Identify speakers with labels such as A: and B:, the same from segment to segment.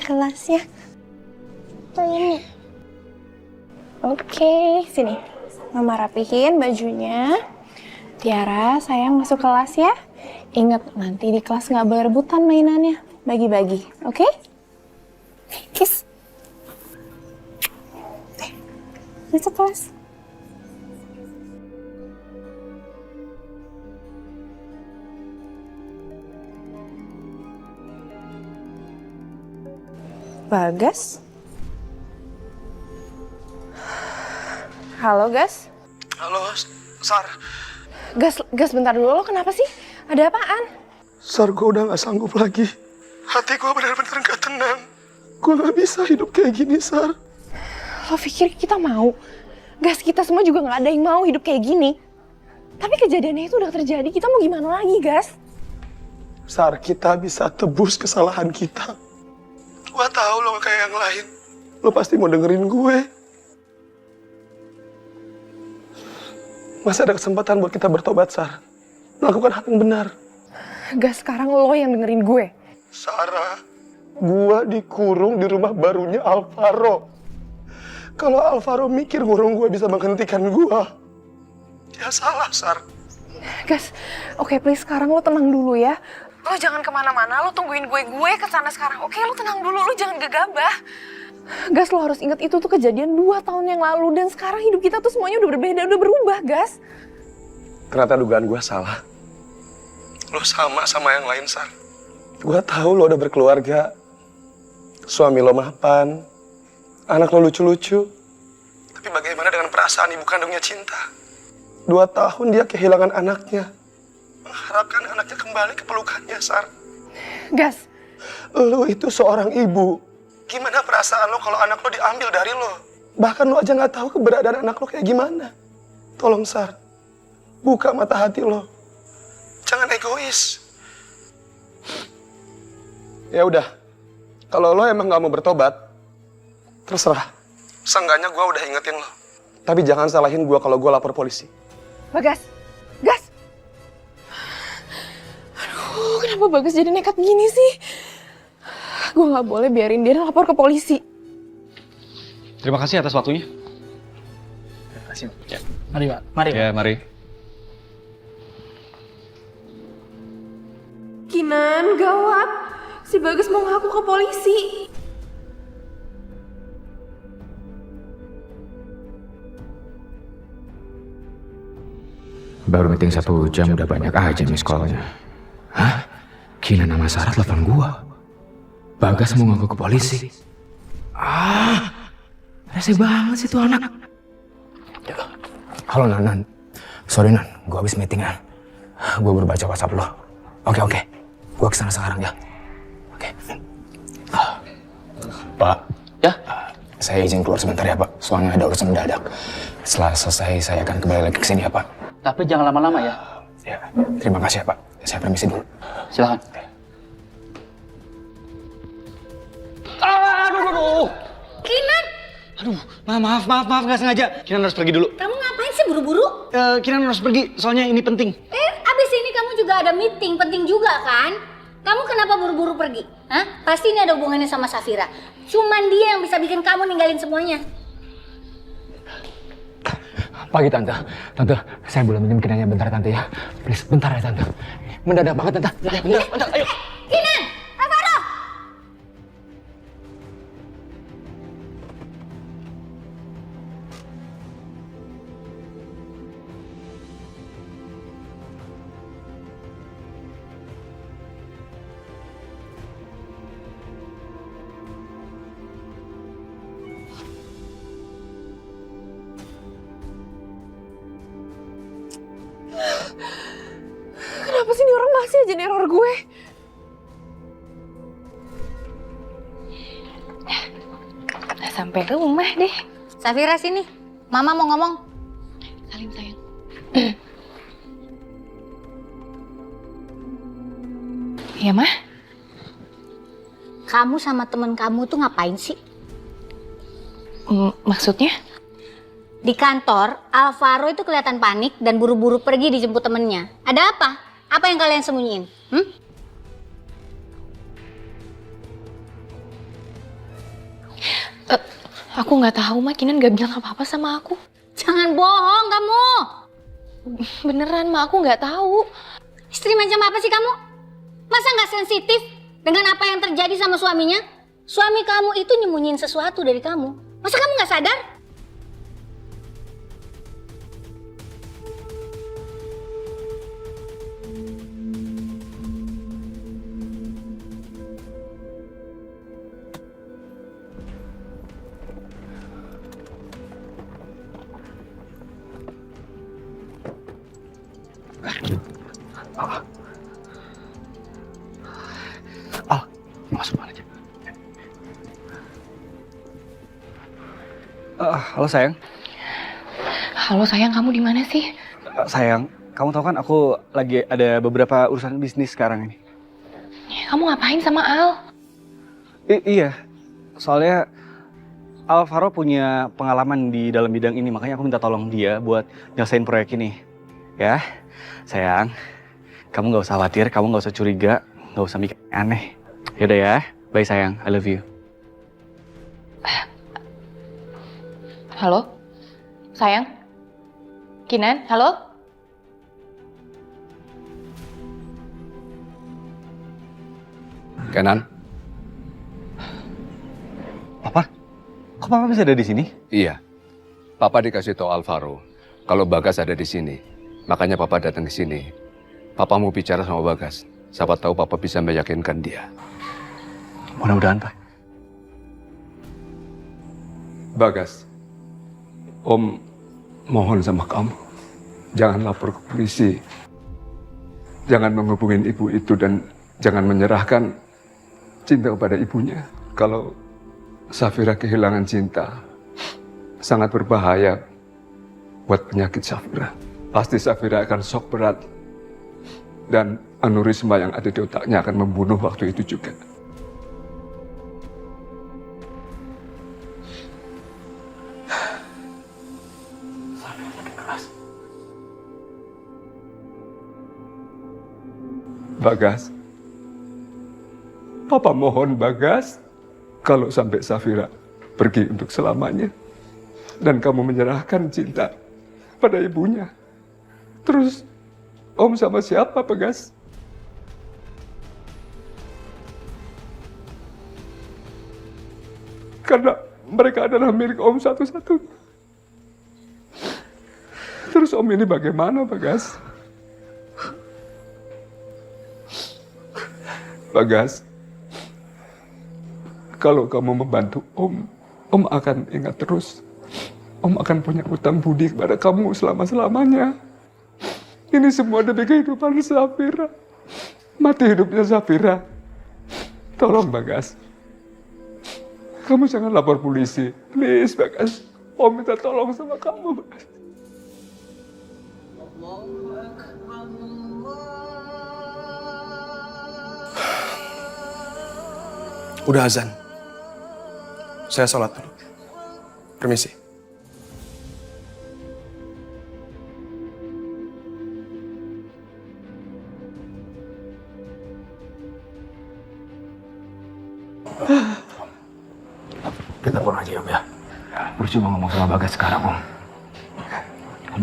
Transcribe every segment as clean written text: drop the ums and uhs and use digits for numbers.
A: kelasnya.
B: Tuh ini.
A: Oke, sini. Mama rapihin bajunya. Tiara, sayang masuk kelas ya. Ingat, nanti di kelas nggak boleh rebutan mainannya. Bagi-bagi, oke? Kiss. Masuk kelas. Bagas? Halo, Gas?
C: Halo, Sar.
A: Gas, bentar dulu. Lo kenapa sih? Ada apaan?
C: Sar, gue udah gak sanggup lagi. Hati gue benar-benar gak tenang. Gue gak bisa hidup kayak gini, Sar.
A: Lo pikir kita mau? Gas, kita semua juga gak ada yang mau hidup kayak gini. Tapi kejadiannya itu udah terjadi, kita mau gimana lagi, Gas?
C: Sar, kita bisa tebus kesalahan kita. Gue tahu lo gak kayak yang lain. Lo pasti mau dengerin gue. Masih ada kesempatan buat kita bertobat, Sar. Melakukan hal yang benar.
A: Gas, sekarang lo yang dengerin gue.
C: Sarah, gue dikurung di rumah barunya Alvaro. Kalau Alvaro mikir ngurung gue bisa menghentikan gue, dia salah, Sar.
A: Gas, oke, please sekarang lo tenang dulu ya. Lo jangan kemana-mana, lo tungguin gue kesana sekarang. Oke, lo tenang dulu, lo jangan gegabah. Gas, lo harus ingat itu tuh kejadian 2 tahun yang lalu. Dan sekarang hidup kita tuh semuanya udah berbeda, udah berubah, Gas.
C: Ternyata dugaan gue salah. Lo sama yang lain, Sar. Gue tahu lo udah berkeluarga. Suami lo mapan. Anak lo lucu-lucu. Tapi bagaimana dengan perasaan ibu kandungnya Cinta? 2 tahun dia kehilangan anaknya. Mengharapkan anaknya kembali ke pelukannya, Sar.
A: Gas.
C: Lo itu seorang ibu. Gimana perasaan lo kalau anak lo diambil dari lo? Bahkan lo aja nggak tahu keberadaan anak lo kayak gimana. Tolong, Sar. Buka mata hati lo. Jangan egois. Ya udah. Kalau lo emang nggak mau bertobat, terserah. Seenggaknya gue udah ingetin lo. Tapi jangan salahin gue kalau gue lapor polisi.
A: Bagas. Gas. Aduh, kenapa Bagas jadi nekat gini sih? Gue gak boleh biarin dia lapor ke polisi.
D: Terima kasih atas waktunya.
E: Terima kasih. Ya. Mari, Pak. Mari.
D: Ya, mari.
A: Kinan, gawat. Si Bagas mau ngaku ke polisi.
E: Baru meeting 1 jam udah banyak aja miss call-nya. Hah? Kinan sama Sarah telepon gua. Bagas mau ngaku ke polisi. Rese banget sih tuh anak. Halo Nan. Sorry Nan, gua habis meeting Nan. Gua baru baca WhatsApp lo. Oke. Gua kesana sekarang ya. Oke. Pak. Ya? Saya izin keluar sebentar ya Pak. Soalnya ada urusan mendadak. Setelah selesai saya akan kembali lagi ke sini ya Pak.
F: Tapi jangan lama-lama ya.
E: Ya, terima kasih ya Pak. Saya permisi dulu.
F: Silakan. Aduh.
B: Kinan,
D: Aduh, maaf, nggak sengaja. Kinan harus pergi dulu.
B: kamu ngapain sih buru-buru?
D: Kinan harus pergi, soalnya ini penting.
B: Abis ini kamu juga ada meeting penting juga kan? Kamu kenapa buru-buru pergi? Hah? Pasti ini ada hubungannya sama Safira. Cuman dia yang bisa bikin kamu ninggalin semuanya.
E: Pagi Tante. Tante, saya boleh minjem kinannya bentar Tante ya. Please, bentar ya Tante. Mendadak banget Tante. Bentar, ayo.
B: Kinan, Alvaro!
A: Kenapa sih ini orang masih aja neror gue? Udah sampai rumah deh.
B: Safira sini, Mama mau ngomong.
A: Salim sayang. Iya Mah?
B: Kamu sama temen kamu tuh ngapain sih?
A: Maksudnya?
B: Di kantor, Alvaro itu kelihatan panik dan buru-buru pergi dijemput temennya. Ada apa? Apa yang kalian sembunyiin?
A: Aku nggak tahu, Ma. Kinan nggak bilang apa-apa sama aku.
B: Jangan bohong kamu.
A: Beneran, Ma. Aku nggak tahu.
B: Istri macam apa sih kamu? Masa nggak sensitif dengan apa yang terjadi sama suaminya? Suami kamu itu nyembunyiin sesuatu dari kamu. Masa kamu nggak sadar?
D: Masuk aja. Halo sayang.
A: Halo sayang, kamu di mana sih?
D: Sayang, kamu tahu kan aku lagi ada beberapa urusan bisnis sekarang ini.
A: Kamu ngapain sama Al?
D: Iya, soalnya Alvaro punya pengalaman di dalam bidang ini, makanya aku minta tolong dia buat nyelesain proyek ini. Ya, sayang, kamu nggak usah khawatir, kamu nggak usah curiga, nggak usah mikir aneh. Yaudah ya, bye sayang, I love you.
A: Halo? Sayang? Kinan? Halo?
G: Kenan?
D: Papa? Kok Papa bisa ada di sini?
G: Iya. Papa dikasih tahu Alvaro kalau Bagas ada di sini. Makanya Papa datang ke sini. Papa mau bicara sama Bagas. Siapa tahu Papa bisa meyakinkan dia.
D: Mudah-mudahan, Pak.
G: Bagas, Om mohon sama kamu. Jangan lapor ke polisi. Jangan menghubungin ibu itu dan jangan menyerahkan cinta kepada ibunya. Kalau Safira kehilangan cinta, sangat berbahaya buat penyakit Safira. Pasti Safira akan shock berat. Dan aneurisma yang ada di otaknya akan membunuh waktu itu juga. Bagas, Papa mohon Bagas, kalau sampai Safira pergi untuk selamanya dan kamu menyerahkan cinta pada ibunya, terus Om sama siapa, Bagas? Karena mereka adalah milik Om satu-satu. Terus Om ini bagaimana, Bagas? Bagas, kalau kamu membantu Om akan ingat terus. Om akan punya hutang budi kepada kamu selama-selamanya. Ini semua demi kehidupan Safira. Mati hidupnya Safira. Tolong Bagas. Kamu jangan lapor polisi. Please Bagas. Om minta tolong sama kamu Bagas.
C: Udah azan. Saya sholat dulu. Permisi.
E: Kita pulang aja Om ya. Percuma ngomong sama Bagas sekarang Om.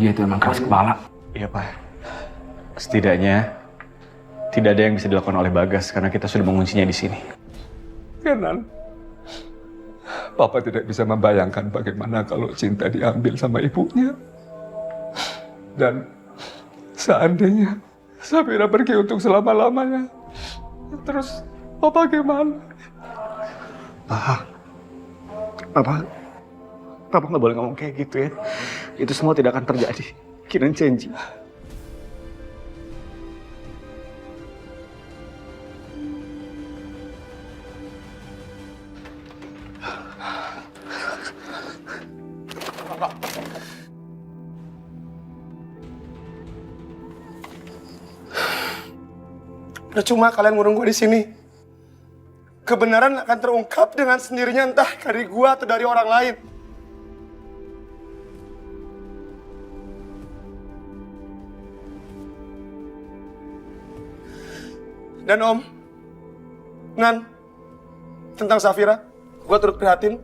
E: Dia itu emang keras kepala.
D: Iya Pak. Setidaknya tidak ada yang bisa dilakukan oleh Bagas karena kita sudah menguncinya di sini.
G: Kenan, Papa tidak bisa membayangkan bagaimana kalau cinta diambil sama ibunya. Dan seandainya Safira pergi untuk selama-lamanya, terus Papa gimana?
D: Papa nggak boleh ngomong kayak gitu ya. Itu semua tidak akan terjadi. Kinan janji.
C: Percuma kalian ngurung gue di sini. Kebenaran akan terungkap dengan sendirinya entah dari gue atau dari orang lain. Dan Om, Nan, tentang Safira, gue turut prihatin.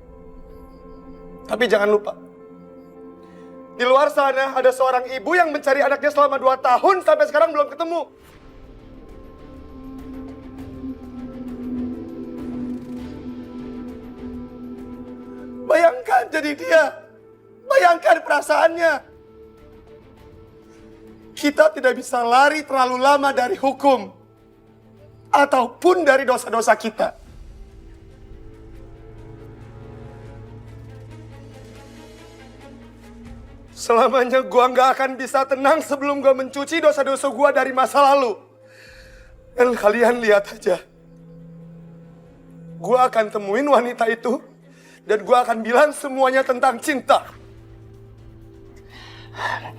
C: Tapi jangan lupa, di luar sana ada seorang ibu yang mencari anaknya selama 2 tahun sampai sekarang belum ketemu. Bayangkan jadi dia. Bayangkan perasaannya. Kita tidak bisa lari terlalu lama dari hukum. Ataupun dari dosa-dosa kita. Selamanya gua nggak akan bisa tenang sebelum gua mencuci dosa-dosa gua dari masa lalu. Dan kalian lihat aja. Gua akan temuin wanita itu. Dan gua akan bilang semuanya tentang cinta.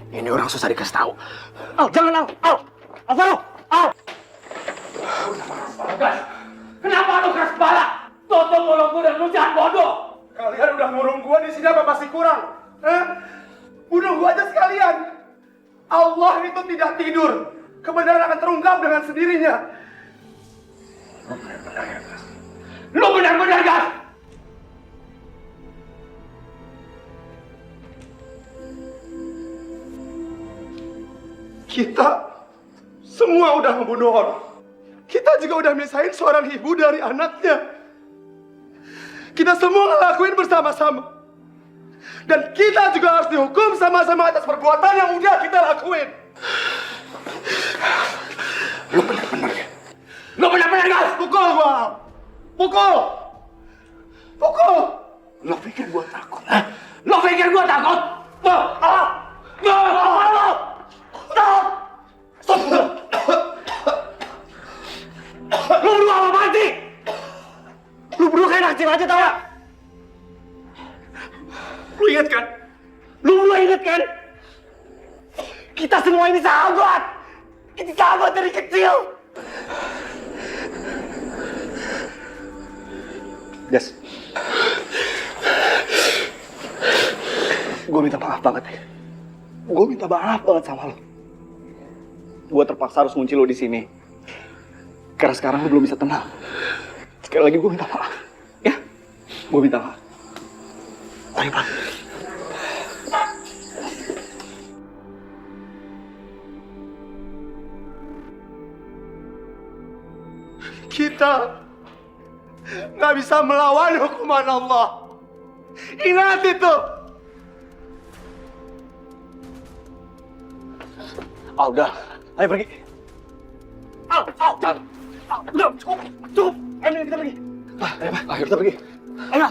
D: Ini orang susah dikasih tahu. Al, jangan Al. Alvaro, Al.
E: Kenapa lu keras kepala? Tutup mulutmu dan lu jangan bodoh.
C: Kalian udah ngurung gua di sini apa masih kurang? Hah? Bunuh gua aja sekalian. Allah itu tidak tidur. Kebenaran akan terungkap dengan sendirinya.
E: Lu benar-benar gas.
C: Kita semua udah membunuh orang. Kita juga udah misahin seorang ibu dari anaknya. Kita semua ngelakuin bersama-sama. Dan kita juga harus dihukum sama-sama atas perbuatan yang udah kita lakuin.
E: Lu benar-benar ya? Lu benar-benar gas.
C: Pukul gua. Pukul. Pukul.
E: Lu pikir gua takut? Hah? Lu pikir gua takut? Stop! Lu berdua apa mati? Lu berdua kayak nakcil aja tau gak?
C: Lu ingat kan?
E: Lu berdua inget kan? Kita semua ini sahabat! Kita sahabat dari kecil!
D: Jas. Gue minta maaf banget ya. Gue minta maaf banget sama lo. Gue terpaksa harus ngunci lo di sini. Karena sekarang lo belum bisa tenang. Sekali lagi gue minta maaf. Ya? Gue minta maaf. Ayo, Pak.
C: Kita nggak bisa melawan hukuman Allah. Ingat itu.
D: Udah. Ayo pergi.
E: Udah, cukup! Ayo kita pergi!
D: Ayo kita pergi.
E: Ayo!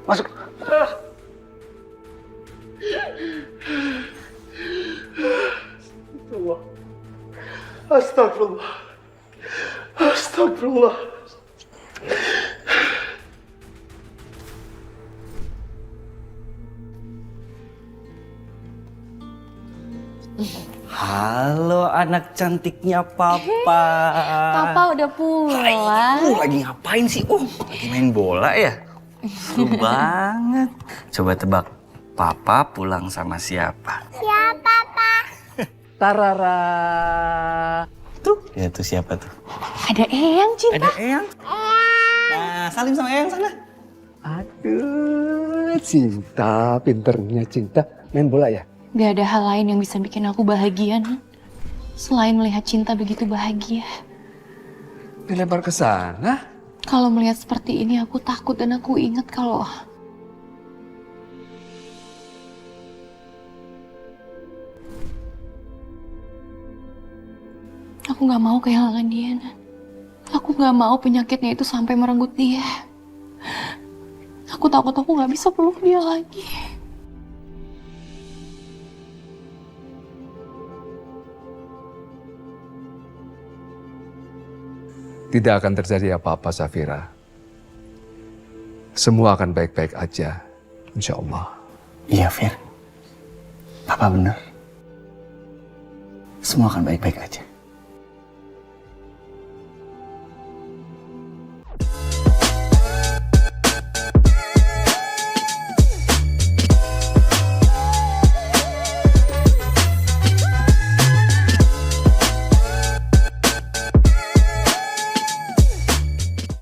D: Masuk.
C: Astagfirullah. Astagfirullah.
D: Halo anak cantiknya Papa.
B: Papa udah pulang.
D: Lagi ngapain sih? Lagi main bola ya? Seru banget. Coba tebak, Papa pulang sama siapa?
B: Siapa, Pak?
D: Tarara. Tuh, ya tuh siapa tuh?
B: Ada Eyang, Cinta.
D: Ada Eyang. Nah, salim sama Eyang sana.
H: Aduh, Cinta, pinternya Cinta. Main bola ya?
A: Gak ada hal lain yang bisa bikin aku bahagia, Nan. Selain melihat Cinta begitu bahagia.
H: Dilempar ke sana?
A: Kalau melihat seperti ini aku takut dan aku ingat kalau aku gak mau kehilangan dia, Nan. Aku gak mau penyakitnya itu sampai merenggut dia. Aku takut aku gak bisa peluk dia lagi.
G: Tidak akan terjadi apa-apa, Safira. Semua akan baik-baik aja, insya Allah.
D: Iya, Fir. Papa bener. Semua akan baik-baik aja.